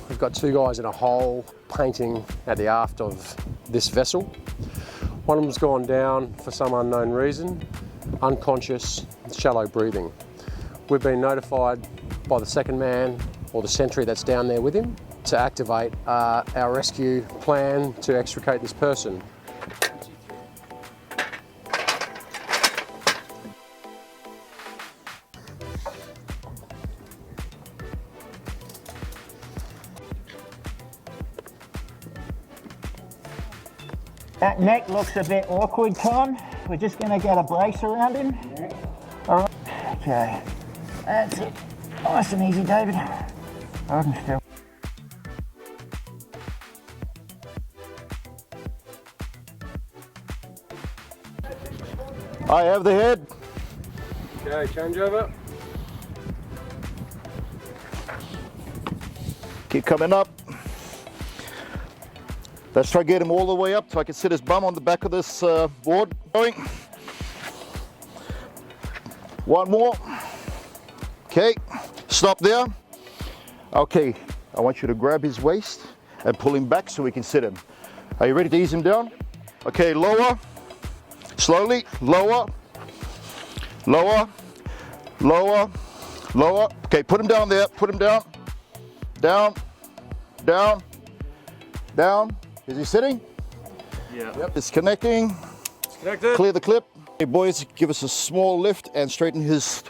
we've got two guys in a hole painting at the aft of this vessel. One of them's gone down for some unknown reason, unconscious, shallow breathing. We've been notified by the second man or the sentry that's down there with him to activate our rescue plan to extricate this person. That neck looks a bit awkward, Con. We're just going to get a brace around him. Yeah. All right. Okay. That's it. Nice and easy, David. Hold him still. I have the head. Okay, change over. Keep coming up. Let's try to get him all the way up so I can sit his bum on the back of this board. Going. One more. Okay, stop there. Okay, I want you to grab his waist and pull him back so we can sit him. Are you ready to ease him down? Okay, lower. Slowly, lower. Lower. Lower. Lower. Okay, put him down there. Put him down. Down. Down. Down. Is he sitting? Yeah. Yep. It's connecting. It's connected. Clear the clip. Okay, boys, give us a small lift and straighten his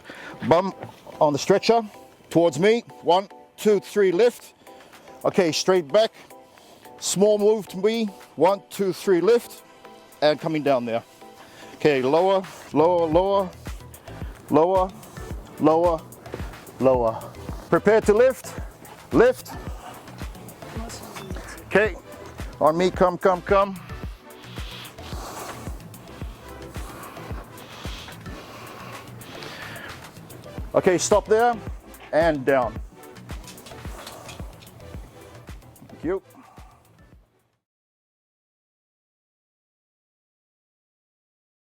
bum on the stretcher towards me. 1, 2, 3, lift. Okay, straight back. Small move to me. 1, 2, 3, lift. And coming down there. Okay, lower, lower, lower, lower, lower, lower. Prepare to lift. Lift. Okay. On me, come, come, come. Okay, stop there and down. Thank you.